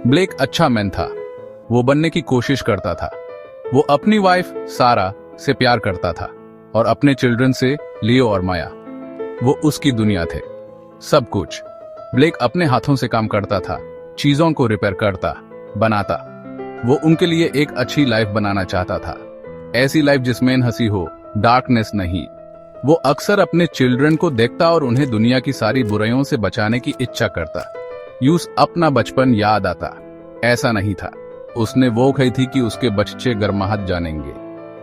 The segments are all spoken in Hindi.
ब्लेक अच्छा मैन था। वो बनने की कोशिश करता था। वो अपनी वाइफ सारा से प्यार करता था और अपने चिल्ड्रन से, लियो और माया। वो उसकी दुनिया थे, सब कुछ। ब्लेक अपने हाथों से काम करता था, चीजों को रिपेयर करता, बनाता। वो उनके लिए एक अच्छी लाइफ बनाना चाहता था, ऐसी लाइफ जिसमें हंसी हो, डार्कनेस नहीं। वो अक्सर अपने चिल्ड्रन को देखता और उन्हें दुनिया की सारी बुराइयों से बचाने की इच्छा करता। यूस अपना बचपन याद आता। ऐसा नहीं था। उसने वो कही थी कि उसके बच्चे गर्माहट जानेंगे,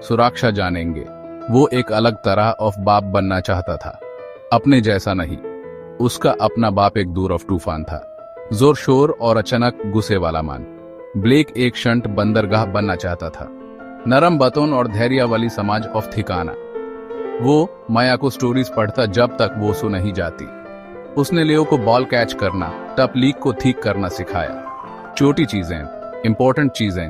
सुरक्षा जानेंगे। वो एक अलग तरह ऑफ बाप बनना चाहता था, अपने जैसा नहीं। उसका अपना बाप एक दूर ऑफ तूफान था, जोर शोर और अचानक गुस्से वाला मान। ब्लेक एक शंट बंदरगाह बनना चाहता था, नरम बातों और धैर्य वाली समाज ऑफ ठिकाना। वो माया को स्टोरीज पढ़ता जब तक वो सो नहीं जाती। उसने लियो को बॉल कैच करना, टप लीक को ठीक करना सिखाया। छोटी चीजें, इंपॉर्टेंट चीजें।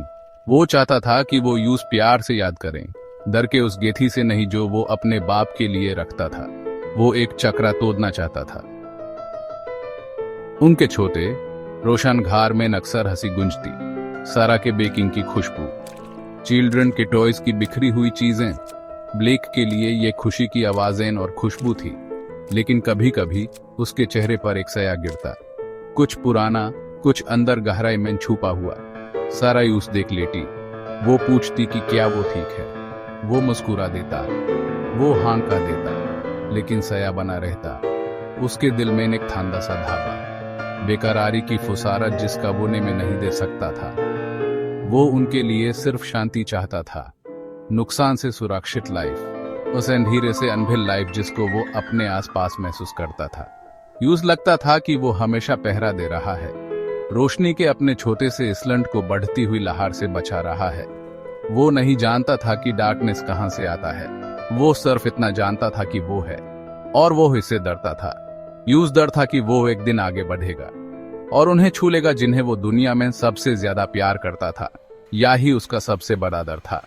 वो चाहता था कि वो यूस प्यार से याद करें, डर के उस गेथी से नहीं जो वो अपने बाप के लिए रखता था। वो एक चक्रा तोड़ना चाहता था। उनके छोटे रोशन घर में अक्सर हंसी गुंजती, सारा के बेकिंग की खुशबू, चिल्ड्रन के टॉयज की बिखरी हुई चीजें। ब्लेक के लिए ये खुशी की आवाजें और खुशबू थी। लेकिन कभी कभी उसके चेहरे पर एक साया गिरता, कुछ पुराना, कुछ अंदर गहराई में छुपा हुआ। सारा यूस देख लेती। वो पूछती कि क्या वो ठीक है। वो मुस्कुरा देता, वो हाँका देता, लेकिन साया बना रहता। उसके दिल में एक थांदा सा धागा, बेकरारी की फुसारत जिसका वो में नहीं दे सकता था। वो उनके लिए सिर्फ शांति चाहता था, नुकसान से सुरक्षित लाइफ, उस अंधेरे से अनभिल लाइफ जिसको वो अपने आसपास महसूस करता था। यूज लगता था कि वो हमेशा पहरा दे रहा है, रोशनी के अपने छोटे से इसलंट को बढ़ती हुई लहर से बचा रहा है। वो नहीं जानता था कि डार्कनेस कहां से आता है। वो सिर्फ इतना जानता था कि वो है, और वो इससे डरता था। यूज डर था कि वो एक दिन आगे बढ़ेगा और उन्हें छू लेगा जिन्हें वो दुनिया में सबसे ज्यादा प्यार करता था। यही उसका सबसे बड़ा डर था।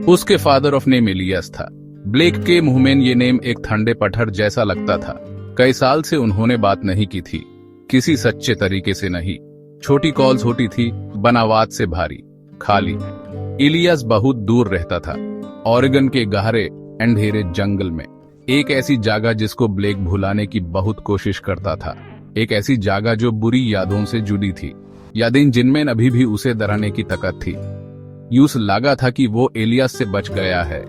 उसके फादर ऑफ नेम इलियास था। ब्लेक के मुंह में ये नेम एक ठंडे पत्थर जैसा लगता था। कई साल से उन्होंने बात नहीं की थी, किसी सच्चे तरीके से नहीं। छोटी कॉल्स होती थी, बनावात से भारी, खाली। इलियास बहुत दूर रहता था, ओरेगन के गहरे अंधेरे जंगल में। एक ऐसी जगह जिसको ब्लेक भुलाने की बहुत कोशिश करता था। एक ऐसी जगह जो बुरी यादों से जुड़ी थी, यादें जिनमें अभी भी उसे डराने की ताकत थी। यूस लगा था कि वो इलियास से बच गया है।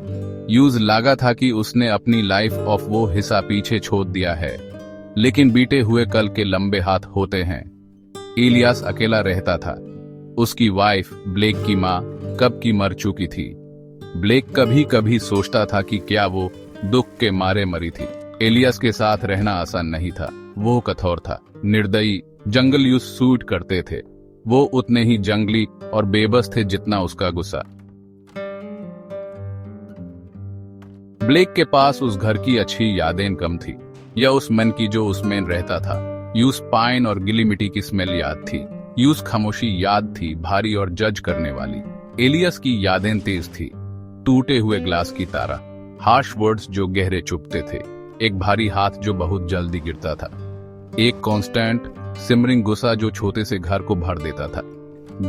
यूज लगा था कि उसने अपनी लाइफ ऑफ वो हिस्सा पीछे छोड़ दिया है। लेकिन बीते हुए कल के लंबे हाथ होते हैं। इलियास अकेला रहता था। उसकी वाइफ ब्लेक की माँ कब की मर चुकी थी। ब्लेक कभी कभी सोचता था कि क्या वो दुख के मारे मरी थी। इलियास के साथ रहना आसान नहीं था। वो कठोर था, निर्दयी, जंगल यूज सूट करते थे। वो उतने ही जंगली और बेबस थे जितना उसका गुस्सा। ब्लेक के पास उस घर की अच्छी यादें कम थी, या उस मन की जो उसमें रहता था। यूस पाइन और गिली मिट्टी की स्मेल याद थी। यूस खामोशी याद थी, भारी और जज करने वाली। इलियास की यादें तेज थी, टूटे हुए ग्लास की तारा, हार्श वर्ड्स जो गहरे चुभते थे, एक भारी हाथ जो बहुत जल्दी गिरता था, एक कांस्टेंट सिमरिंग गुस्सा जो छोटे से घर को भर देता था।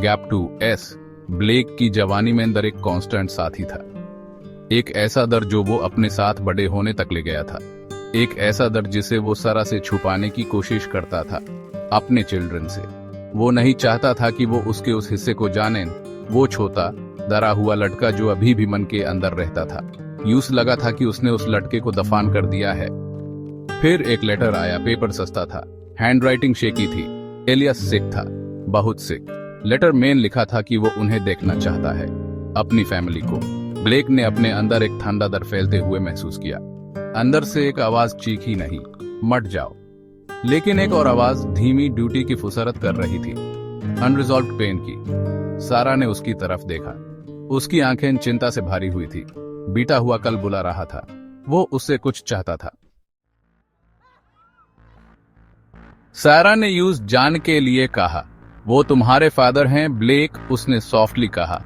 गैप टू एस ब्लेक की जवानी में अंदर एक कांस्टेंट साथी था। एक ऐसा दर जो वो अपने साथ बड़े होने तक ले गया था। एक ऐसा दर जिसे वो सारा से छुपाने की कोशिश करता था, अपने चिल्ड्रन से। वो नहीं चाहता था कि वो उसके उस हिस्से को जाने। वो छोटा डरा हुआ लड़का जो अभी भी मन के अंदर रहता था। यूस लगा था कि उसने उस लड़के को दफन कर दिया है। फिर एक लेटर आया। पेपर सस्ता था, हैंडराइटिंग शेकी थी। इलियास सिक था, बहुत सिक। लेटर में लिखा था कि वो उन्हें देखना चाहता है, अपनी फैमिली को। ब्लेक ने अपने अंदर एक ठंडा दर फैलते हुए महसूस किया। अंदर से एक आवाज चीखी, नहीं, मट जाओ। लेकिन एक और आवाज धीमी ड्यूटी की फुसरत कर रही थी, अनरिजॉल्व्ड पेन की। सारा ने उसकी तरफ देखा। उसकी आंखें चिंता से भारी हुई थी। बीता हुआ कल बुला रहा था। वो उससे कुछ चाहता था। सारा ने यूज जान के लिए कहा, वो तुम्हारे फादर हैं ब्लेक, उसने सॉफ्टली कहा।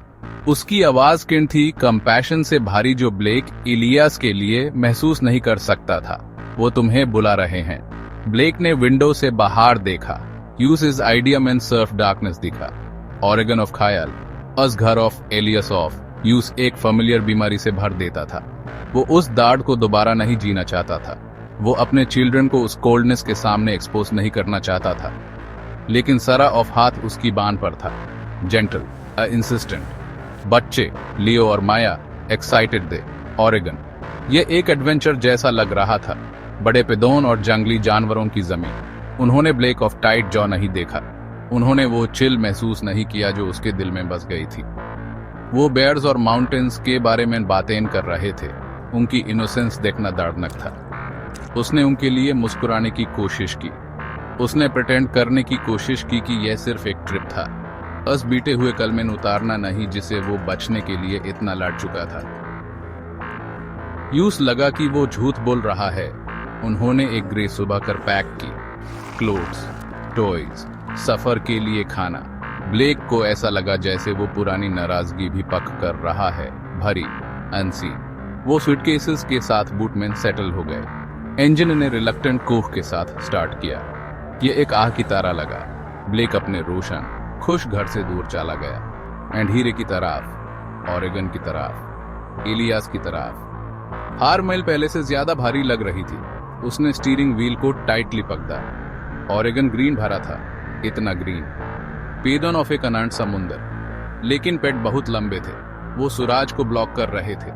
उसकी आवाज किन थी, कंपैशन से भारी, जो ब्लेक इलियास के लिए महसूस नहीं कर सकता था। वो तुम्हें बुला रहे हैं। ब्लेक ने विंडो से बाहर देखा। Use is idiom and Surf darkness दिखा। ऑरेगन ऑफ ख्याल, अस घर ऑफ एलियस ऑफ। यूज एक फेमिलियर बीमारी से भर देता था। वो उस दाढ़ को दोबारा नहीं जीना चाहता था। वो अपने चिल्ड्रन को उस कोल्डनेस के सामने एक्सपोज नहीं करना चाहता था। लेकिन सरा ऑफ हाथ उसकी बान पर था। Gentle, insistent. बच्चे लियो और माया एक्साइटेड थे। ऑरेगन, ये एक एडवेंचर जैसा लग रहा था। बड़े पेदोन और जंगली जानवरों की जमीन। उन्होंने ब्लेक ऑफ टाइट जॉ नहीं देखा। उन्होंने वो चिल महसूस नहीं किया जो उसके दिल में बस गई थी। वो बेयर्स और माउंटेन्स के बारे में बातें कर रहे थे। उनकी इनोसेंस देखना दर्दनाक था। उसने उनके लिए मुस्कुराने की कोशिश की। उसने प्रिटेंड करने की कोशिश की कि यह सिर्फ एक ट्रिप था। बस बीते हुए कल में उतारना नहीं जिसे वो बचने के लिए इतना लड़ चुका था। यूस लगा कि वो झूठ बोल रहा है। उन्होंने एक ग्रे सुबह कर पैक की। क्लोथ्स, टॉयज, सफर के लिए खाना। ब्लेक को ऐसा लगा जैसे वो पुरानी नाराजगी भी पक कर रहा है, भरी, अनसीन। वो सूटकेसेस के साथ बूट में सेटल हो गए। इंजन ने रिलक्टेंट कोह के साथ स्टार्ट किया। ये एक आह की तरह लगा। ब्लेक अपने रोशन, खुश घर से दूर चला गया। एंडीरे की तरफ, ऑरेगन की तरफ, इलियास की तरफ। हार मील पहले से ज्यादा भारी लग रही थी। उसने स्टीयरिंग व्हील को टाइटली पकड़ा। ऑरेगन ग्रीन भरा था, इतना ग्रीन, पेदन ऑफ एक अनंत समुंदर। लेकिन पेट बहुत लंबे थे। वो सूरज को ब्लॉक कर रहे थे।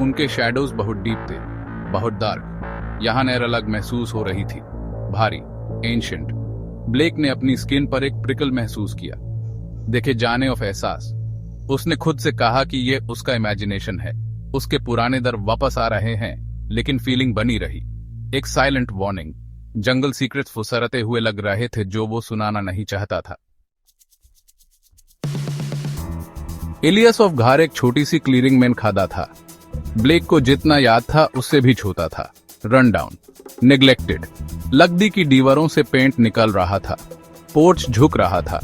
उनके शैडोज बहुत डीप थे, बहुत डार्क। यहाँ नहर अलग महसूस हो रही थी, भारी, एंशिएंट। ब्लेक ने अपनी स्किन पर एक प्रिकल महसूस किया, देखे जाने ऑफ एहसास। उसने खुद से कहा कि ये उसका इमेजिनेशन है। उसके पुराने दर वापस आ रहे हैं, लेकिन फीलिंग बनी रही। एक साइलेंट वार्निंग। जंगल सीक्रेट्स फुसरते हुए लग रहे थे जो वो सुनाना नहीं चाहता था। इलियस ऑफ घार एक छोटी सी क्लीयरिंग में खादा था। ब्लेक को जितना याद था उससे भी छोटा था। Run down, neglected. लकड़ी की दीवारों से पेंट निकल रहा था। पोर्च झुक रहा था।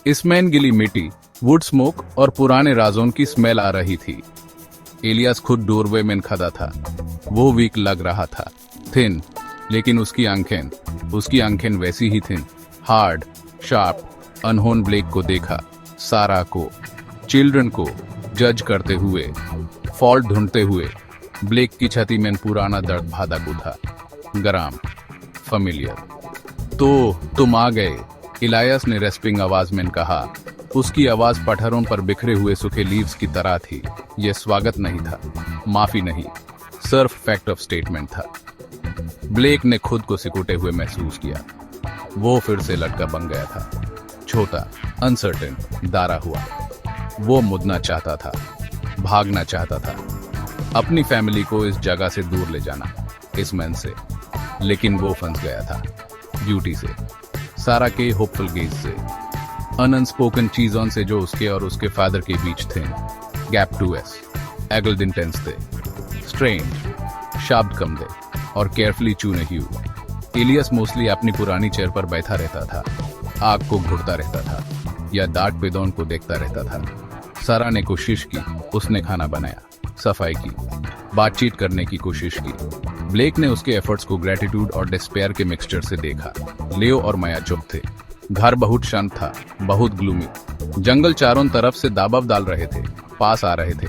इसमें गिली मिट्टी, वुड स्मोक और पुराने राजों की स्मेल आ रही थी। इलियस खुद डोरवे में खड़ा था। वो वीक लग रहा था, थिन, लेकिन उसकी आंखें वैसी ही थिन, हार्ड, शार्प। अनहोन ब्लेक को देखा, सारा को, चिल्ड्रन को जज करते हुए, फॉल्ट ढूंढते हुए। ब्लेक की छाती में पुराना दर्द भादा था, गरम, फैमिलियर। तो तुम आ गए, इलियस ने रेस्पिंग आवाज में कहा। उसकी आवाज पठारों पर बिखरे हुए सूखे लीव्स की तरह थी। यह स्वागत नहीं था, माफी नहीं, सिर्फ फैक्ट ऑफ स्टेटमेंट था। ब्लेक ने खुद को सिकुड़े हुए महसूस किया। वो फिर से लड़का बन गया था, छोटा, अनसर्टेन, दारा हुआ। वो मुड़ना चाहता था, भागना चाहता था, अपनी फैमिली को इस जगह से दूर ले जाना, इस मैन से। लेकिन वो फंस गया था, ब्यूटी से, सारा के होपफुल गेज से, अनस्पोकन चीजों से जो उसके और उसके फादर के बीच थे। गैप 2S, एगल्ड इंटेंस थे, स्ट्रेंज, शब्द कम थे और केयरफुली चुने हुए। इलियस मोस्टली अपनी पुरानी चेयर पर बैठा रहता था, आग को घुटता रहता था या दाट पेदोन को देखता रहता था। सारा ने कोशिश की, उसने खाना बनाया, सफाई की, बातचीत करने की कोशिश की। ब्लेक ने उसके एफर्ट्स को ग्रेटिट्यूड और डिस्पेयर के मिक्सचर से देखा। लियो और माया चुप थे। घर बहुत शांत था, बहुत ग्लूमी। जंगल चारों तरफ से दाबाव डाल रहे थे, पास आ रहे थे।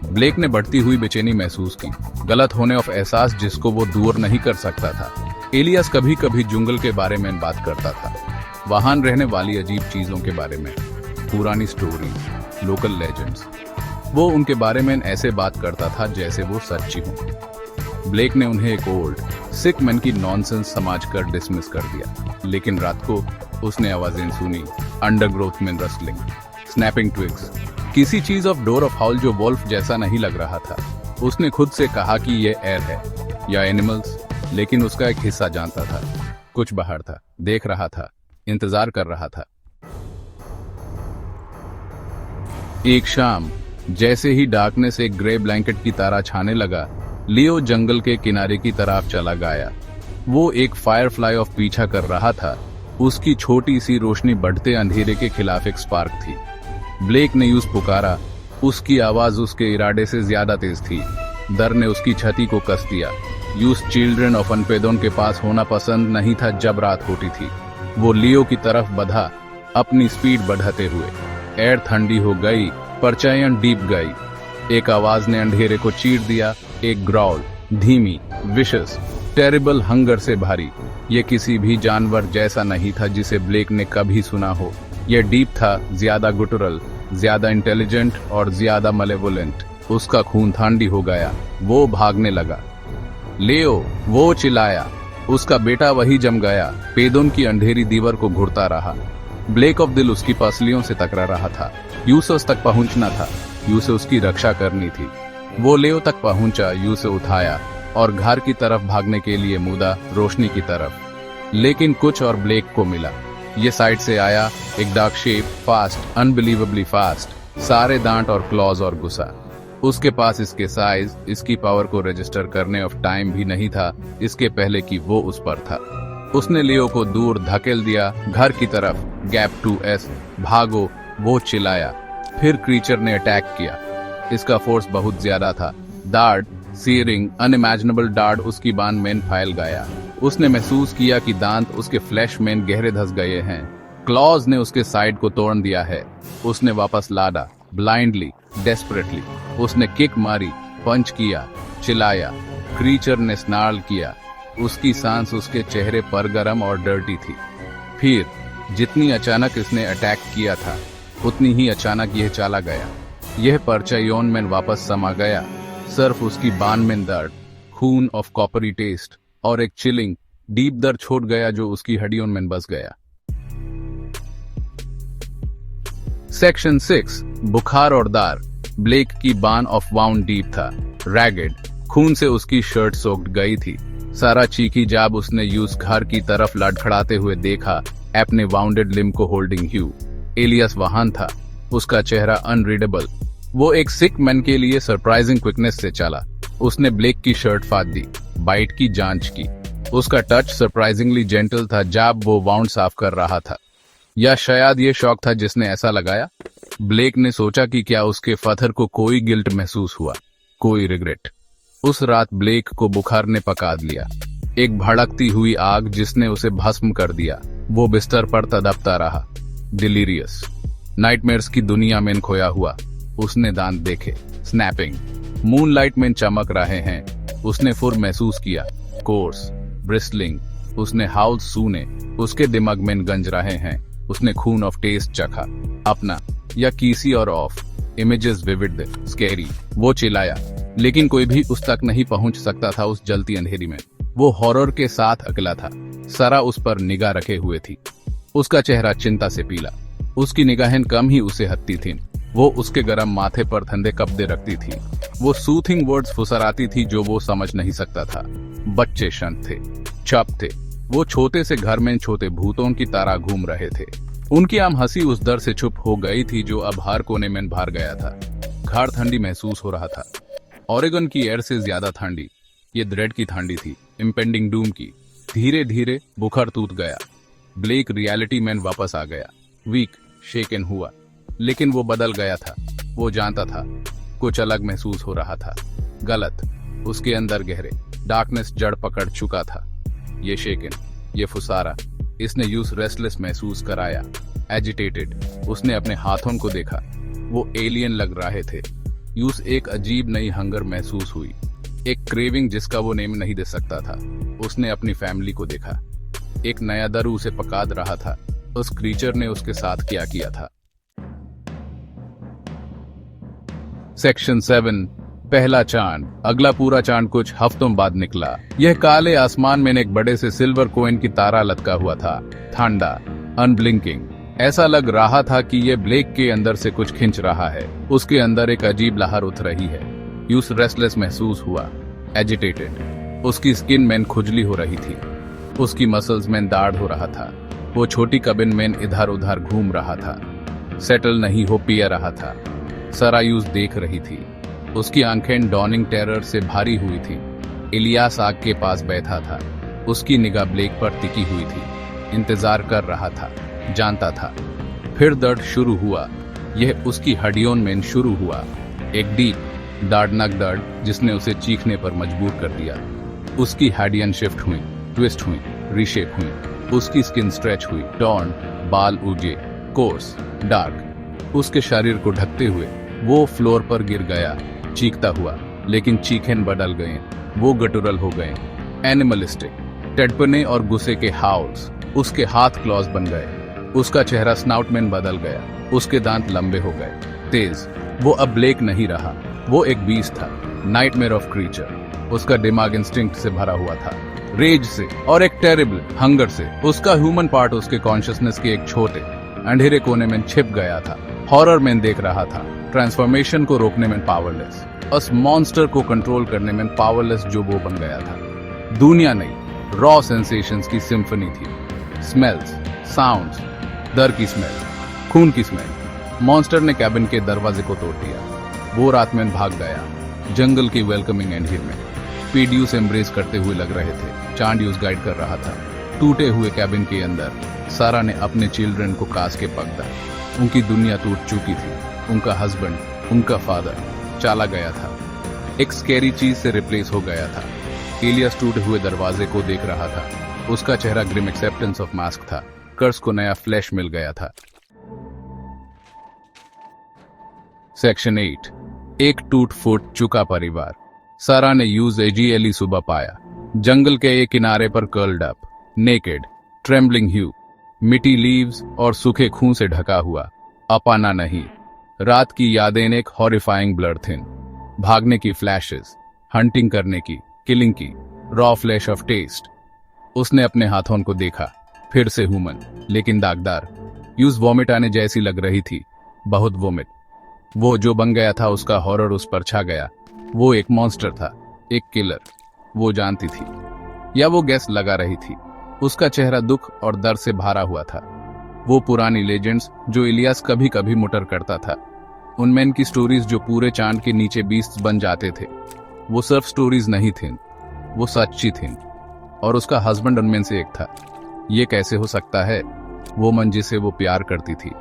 ब्लेक ने बढ़ती हुई बेचैनी महसूस की, गलत होने ऑफ एहसास जिसको वो दूर नहीं कर सकता था। इलियस कभी कभी जंगल के बारे में बात करता था, वहां रहने वाली अजीब चीजों के बारे में, पुरानी स्टोरीज, लोकल लेजेंड्स। वो उनके बारे में ऐसे बात करता था जैसे वो सच्ची हो। ब्लेक ने उन्हें एक ओल्ड सिक मैन की नॉनसेंस समझकर डिसमिस कर दिया। लेकिन रात को उसने आवाजें सुनी, अंडरग्रोथ में रस्टलिंग, स्नैपिंग ट्विग्स, किसी चीज ऑफ डोर ऑफ हाउल जो वॉल्फ जैसा नहीं लग रहा था। उसने खुद से कहा कि ये एयर है या एनिमल्स, लेकिन उसका एक हिस्सा जानता था, कुछ बाहर था, देख रहा था, इंतजार कर रहा था। एक शाम जैसे ही डार्कनेस एक ग्रे ब्लैंकेट की तरह छाने लगा, लियो जंगल के किनारे की तरफ चला गया। वो एक फायरफ्लाई ऑफ पीछा कर रहा था। उसकी छोटी सी रोशनी बढ़ते अंधेरे के खिलाफ एक स्पार्क थी। ब्लेक ने यूज पुकारा, उसकी आवाज उसके इरादे से ज्यादा तेज थी। डर ने उसकी छाती को कस दिया। यूस चिल्ड्रन ऑफ अनपेदोन के पास होना पसंद नहीं था जब रात होती थी। वो लियो की तरफ बढ़ा, अपनी स्पीड बढ़ाते हुए। एयर ठंडी हो गई, परछाइयां डीप गई। एक आवाज ने अंधेरे को चीर दिया, एक ग्राउल, धीमी, विशस, टेरिबल, हंगर से भारी। ये किसी भी जानवर जैसा नहीं था जिसे ब्लेक ने कभी सुना हो। यह डीप था, ज्यादा गुटुरल, ज्यादा इंटेलिजेंट और ज्यादा मलेवोलेंट। उसका खून ठंडी हो गया। वो भागने लगा। लियो, वो चिल्लाया। उसका बेटा वही जम गया, पेदोन की अंधेरी दीवार को घुरता रहा। ब्लेक ऑफ दिल उसकी पसलियों से टकरा रहा था। यूसुस तक पहुंचना था, यूसे उसकी रक्षा करनी थी। वो लियो तक पहुंचा, यूसे उठाया और घर की तरफ भागने के लिए मुड़ा, रोशनी की तरफ। लेकिन कुछ और ब्लेक को मिला। ये साइड से आया, एक dark shape, fast, unbelievably fast, सारे दांत और क्लॉज और गुस्सा। उसके पास इसके साइज, इसकी पावर को रजिस्टर करने ऑफ टाइम भी नहीं था, इसके पहले कि वो उस पर था। उसने लियो को दूर धकेल दिया, घर की तरफ। गैप 2S, भागो, वो चिल्लाया। फिर क्रीचर ने अटैक किया। इसका फोर्स बहुत ज्यादा था। दाढ़, सीरिंग, अनइमेजिनेबल दाढ़ उसकी बांध में फैल गया। उसने महसूस किया कि दांत उसके फ्लैश में गहरे धस गए हैं। क्लॉज ने उसके साइड को तोड़ दिया है। उसने वापस लादा, ब्लाइंडली, डेस्परेटली। उसने किक मारी, पंच किया, चिल्लाया। क्रीचर ने स्नार्ल किया। उसकी सांस उसके चेहरे पर गर्म और डर्टी थी। फिर जितनी अचानक इसने अटैक किया था, उतनी ही अचानक यह चला गया। यह परछाइयों में वापस समा गया। सिर्फ उसकी बांध में दर्द, खून ऑफ कॉपरी टेस्ट और एक चिलिंग, डीप दर्द छोड़ गया जो उसकी हड्डियों में बस गया। सेक्शन 6, बुखार और दार। ब्लेक की बान ऑफ वाउंड डीप था, रैगेड, खून से उसकी शर्ट सोक्ड गई थी। सारा चीखी जाब उसने यूस घर की तरफ लड़खड़ाते हुए देखा, अपने वाउंडेड लिम को होल्डिंग ह्यू। एलियस वहां था, उसका चेहरा अनरीडेबल। वो एक सिक मैन के लिए सरप्राइजिंग क्विकनेस से चला। उसने ब्लेक की शर्ट फाड़ दी, बाइट की जांच की। उसका टच सरप्राइजिंगली जेंटल था जब वो वाउंड साफ कर रहा था। या शायद ये शौक था जिसने ऐसा लगाया। ब्लेक ने सोचा कि क्या उसके फादर को कोई गिल्ट महसूस हुआ, कोई रिग्रेट। उस रात ब्लेक को बुखार ने पका लिया, एक भड़कती हुई आग जिसने उसे भस्म कर दिया। वो बिस्तर पर तड़पता रहा, डिलीरियस, नाइटमेयर्स की दुनिया में खोया हुआ। उसने दांत देखे, स्नैपिंग, मूनलाइट में चमक रहे हैं। उसने फुर महसूस किया, कोर्स, ब्रिस्टलिंग। उसने हाउस सुने, उसके दिमाग में गंज रहे हैं। उसने खून ऑफ टेस्ट चखा, अपना या किसी और ऑफ। Images vivid, scary. वो चिल्लाया, लेकिन कोई भी उस तक नहीं पहुंच सकता था। उस जलती अंधेरी में वो हॉरर के साथ अकेला था। सारा उस पर निगाह रखे हुए थी। उसका चेहरा चिंता से पीला, उसकी निगाहें कम ही उसे हत्ती थीं। वो उसके गरम माथे पर ठंडे कब्जे रखती थी। वो सूथिंग वर्ड्स फुसराती थी जो वो समझ नहीं सकता था। बच्चे शांत थे, चुप थे। वो छोटे से घर में छोटे भूतों की तरह घूम रहे थे। उनकी आम हंसी उस डर से चुप हो गई थी जो अब हर कोने में भर गया था। घर ठंडी महसूस हो रहा था, ओरेगन की एयर से ज्यादा ठंडी। ये ड्रेड की ठंडी थी, इम्पेंडिंग डूम की। धीरे धीरे बुखार टूट गया। ब्लेक रियलिटी में वापस आ गया, वीक, शेकन हुआ, लेकिन वो बदल गया था। वो जानता था कुछ अलग महसूस हो रहा था, गलत। उसके अंदर गहरे डार्कनेस जड़ पकड़ चुका था। ये शेकन, ये फुसारा, इसने यूस रेस्टलेस महसूस कराया, एजिटेटेड। उसने अपने हाथों को देखा, वो एलियन लग रहे थे। यूस एक अजीब नई हंगर महसूस हुई, एक क्रेविंग जिसका वो नेम नहीं दे सकता था। उसने अपनी फैमिली को देखा, एक नया दर उसे पकाद रहा था। उस क्रीचर ने उसके साथ क्या किया था। सेक्शन 7, पहला चांद। अगला पूरा चांद कुछ हफ्तों बाद निकला। यह काले आसमान में एक बड़े से सिल्वर कोइन की तारा लटका हुआ था, ठंडा, अनब्लिंकिंग। ऐसा लग रहा था कि यह ब्लेक के अंदर से कुछ खींच रहा है। उसके अंदर एक अजीब लहर उठ रही है। यूस रेस्टलेस महसूस हुआ, एजिटेटेड। उसकी स्किन में खुजली हो रही थी, उसकी मसल्स में दाढ़ हो रहा था। वो छोटी कबिन में इधर उधर घूम रहा था, सेटल नहीं हो पिया रहा था। सारा यूस देख रही थी, उसकी आंखें डॉनिंग टेरर से भारी हुई थी। इलियास आग के पास बैठा था, उसकी निगाह ब्लेक पर टिकी हुई थी। इंतजार कर रहा था, जानता था। फिर दर्द शुरू हुआ। यह उसकी हड्डियों में शुरू हुआ, एक डीप, दर्दनाक दर्द जिसने उसे चीखने पर मजबूर कर दिया। उसकी हैडियन शिफ्ट हुई, ट्विस्ट हुई, रीशेप हुई, उसकी स्किन स्ट्रेच हुई, टॉर्न, बाल उगे, कोर्स, डार्क। उसके शरीर को ढकते हुए वो फ्लोर पर गिर गया, चीखता हुआ, लेकिन चीखें बदल गए, वो गटुरल हो गए, एनिमलिस्टिक, टेडपने और गुस्से के हाउल्स। उसके हाथ क्लॉज बन गए, उसका चेहरा स्नाउटमैन बदल गया, उसके दांत लंबे हो गए, तेज। वो अब ब्लेक नहीं रहा, वो एक बीस्ट था, नाइटमेयर ऑफ क्रीचर। उसका दिमाग इंस्टिंक्ट से भरा हुआ था, रेज से और एक टेरिबल हंगर से। उसका ह्यूमन पार्ट उसके कॉन्शियसनेस के एक छोटे अंधेरे कोने में छिप गया था। हॉरर में देख रहा था, ट्रांसफॉर्मेशन को रोकने में पावरलेस, उस मॉन्स्टर को कंट्रोल करने में पावरलेस जो वो बन गया था। दुनिया नहीं, रॉ सेंसेशंस की सिम्फनी थी, स्मेल्स, साउंड्स, दर की स्मेल, खून की स्मेल। मॉन्स्टर ने कैबिन के दरवाजे को तोड़ दिया। वो रात में भाग गया, जंगल की वेलकमिंग एंड में। पीडियूस एम्ब्रेस करते हुए लग रहे थे, चांडियूस गाइड कर रहा था। टूटे हुए कैबिन के अंदर सारा ने अपने चिल्ड्रन को कास के पकड़ा। उनकी दुनिया टूट चुकी थी, उनका हस्बैंड, उनका फादर चला गया था, एक स्कैरी चीज से रिप्लेस हो गया था। एलियास टूटे हुए दरवाजे को देख रहा था, उसका चेहरा ग्रिम एक्सेप्टेंस ऑफ मास्क था। कर्स को नया फ्लैश मिल गया था। सेक्शन 8, एक टूट फूट चुका परिवार। सारा ने यूज एजीएली सुबह पाया, जंगल के एक किनारे पर कर्ल्ड अप, नेकेड, ट्रेम्बलिंग ह्यू, मिट्टी, लीव्स और सूखे खून से ढका हुआ। अपाना नहीं, रात की यादें एक हॉरिफाइंग ब्लर थिन, भागने की फ्लैशेस, हंटिंग करने की, किलिंग की, रॉ फ्लैश ऑफ टेस्ट। उसने अपने हाथों को देखा, फिर से ह्यूमन, लेकिन दागदार। यूज वॉमिट आने जैसी लग रही थी, बहुत वॉमिट। वो जो बन गया था उसका हॉरर उस पर छा गया। वो एक मॉन्स्टर था, एक किलर। वो जानती थी, या वो गैस लगा रही थी। उसका चेहरा दुख और दर्द से भरा हुआ था। वो पुरानी लेजेंड्स जो इलियास कभी कभी मुटर करता था, उनमें की स्टोरीज जो पूरे चांद के नीचे बीस्ट बन जाते थे, वो सिर्फ स्टोरीज नहीं थीं, वो सच्ची थीं। और उसका हस्बैंड उनमें से एक था। ये कैसे हो सकता है? वो मन जिसे वो प्यार करती थी,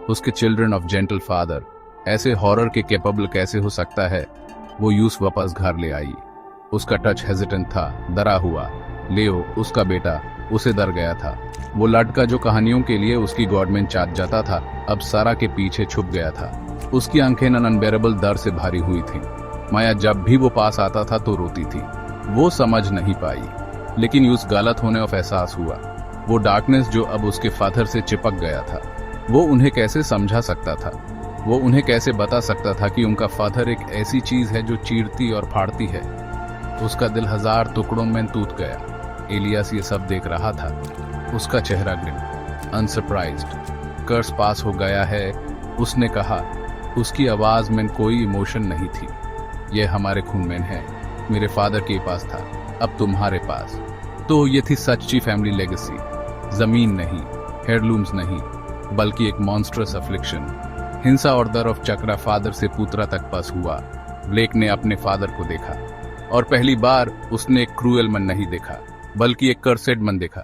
उसके चिल्ड्रन ऑफ जेंटल फादर, ऐसे हॉरर के कैपेबल कैसे हो सकता है? वो यूस वापस घर ले आई। उसका टच हेजिटेंट था, डरा हुआ। लेओ, उसका बेटा, उसे डर गया था। वो लड़का जो कहानियों के लिए उसकी गॉड में चाट जाता था, अब सारा के पीछे छुप गया था। उसकी आंखें अनबेरेबल दर्द से भारी हुई थीं। माया जब भी वो पास आता था तो रोती थी। वो समझ नहीं पाई, लेकिन यूस गलत होने का एहसास हुआ। वो डार्कनेस जो अब उसके फादर से चिपक गया था, वो उन्हें कैसे समझा सकता था? वो उन्हें कैसे बता सकता था कि उनका फादर एक ऐसी चीज है जो चीरती और फाड़ती है? उसका दिल 1000 टुकड़ों में टूट गया। एलियास ये सब देख रहा था, उसका चेहरा ग्रिम, अनसरप्राइज्ड। कर्स पास हो गया है, उसने कहा। उसकी आवाज में कोई इमोशन नहीं थी। यह हमारे खून में है, मेरे फादर के पास था, अब तुम्हारे पास। तो ये थी सच्ची फैमिली लेगेसी। जमीन नहीं, हेयरलूम्स नहीं, बल्कि एक मॉन्स्ट्रस अफ्लिक्शन। हिंसा और दर ऑफ चक्रा फादर से पुत्रा तक पास हुआ। ब्लेक ने अपने फादर को देखा, और पहली बार उसने एक क्रूएल मन नहीं देखा, बल्कि एक कर्सेड मन देखा,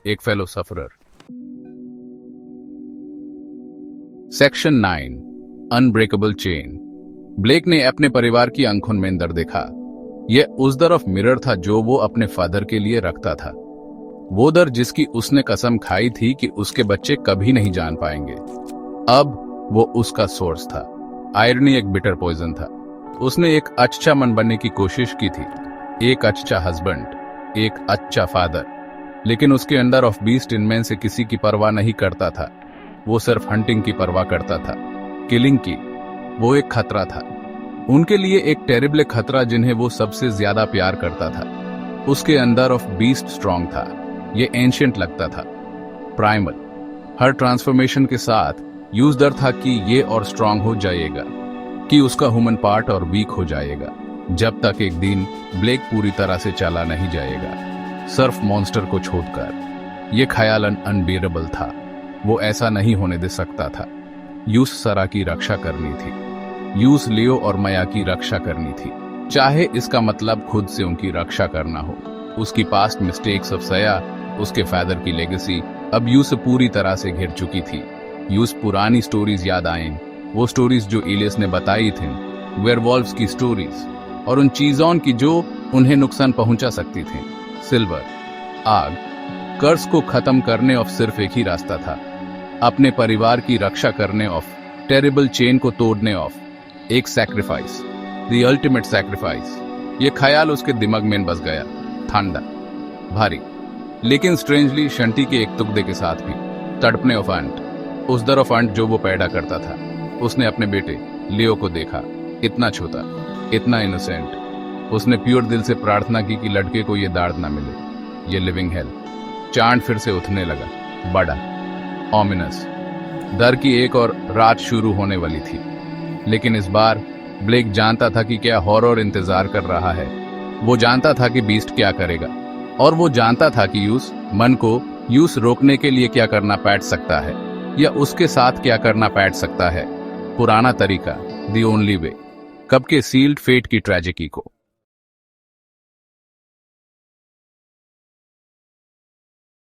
एक fellow sufferer. Section 9, unbreakable chain. Blake ने अपने परिवार की आंखों में दर देखा। यह उस दर ऑफ मिरर था जो वो अपने फादर के लिए रखता था। वो दर जिसकी उसने कसम खाई थी कि उसके बच्चे कभी नहीं जान पाएंगे। अब वो उसका सोर्स था। आयरनी एक बिटर पॉइजन था। उसने एक अच्छा मन बनने की कोशिश की थी, एक अच्छा हस्बैंड, एक अच्छा फादर, लेकिन उसके अंदर ऑफ बीस्ट इनमें से किसी की परवाह नहीं करता था। वो सिर्फ हंटिंग की परवाह करता था, किलिंग की। वो एक खतरा था, उनके लिए एक टेरिबल खतरा जिन्हें वो सबसे ज्यादा प्यार करता था। उसके अंदर ऑफ बीस्ट स्ट्रांग था। ये एंशिएंट लगता था, प्राइमल। हर ट्रांसफॉर्मेशन के साथ यूज डर था कि ये और स्ट्रांग हो जाएगा, कि उसका ह्यूमन पार्ट और वीक हो जाएगा, जब तक एक दिन ब्लेक पूरी तरह से चला नहीं जाएगा, सिर्फ मॉन्स्टर को छोड़कर। यह ख्याल अनबियरेबल था। वो ऐसा नहीं होने दे सकता था। यूस सरा की रक्षा करनी थी, यूस लियो और माया की रक्षा करनी थी, चाहे इसका मतलब खुद से उनकी रक्षा करना हो। उसकी पास्ट मिस्टेक्स ऑफ सया, उसके फादर की लेगेसी अब यूस पूरी तरह से घिर चुकी थी। यूस पुरानी स्टोरीज याद आएं, वो स्टोरीज जो इलियस ने बताई थी, वेयरवॉल्व्स की स्टोरीज, और उन चीजों की जो उन्हें नुकसान पहुंचा सकती थी। सिल्वर, आग, कर्ज को खत्म करने ऑफ सिर्फ एक ही रास्ता था, अपने परिवार की रक्षा करने ऑफ, टेरिबल चेन को तोड़ने ऑफ, एक सैक्रिफाइस, द अल्टीमेट सैक्रिफाइस। ये ख्याल उसके दिमाग में बस गया, ठंडा, भारी, लेकिन स्ट्रेंजली शंटी के एक तुकदे के साथ भी, तड़पने ऑफ अंट, उस दर ऑफ अंट जो वो पैदा करता था। उसने अपने बेटे लियो को देखा, इतना छोटा, इतना इनोसेंट। उसने प्योर दिल से प्रार्थना की कि लड़के को ये दर्द ना मिले, ये लिविंग हेल। चांद फिर से उठने लगा, बड़ा, ऑमिनस। डर की एक और रात शुरू होने वाली थी, लेकिन इस बार ब्लेक जानता था कि क्या हॉरर इंतजार कर रहा है। वो जानता था कि बीस्ट क्या करेगा, और वो जानता था कि यूस मन को यूस रोकने के लिए क्या करना पैट सकता है, या उसके साथ क्या करना पैट सकता है। पुराना तरीका, द ओनली वे, कब के सील्ड फेट की ट्रेजेडी को।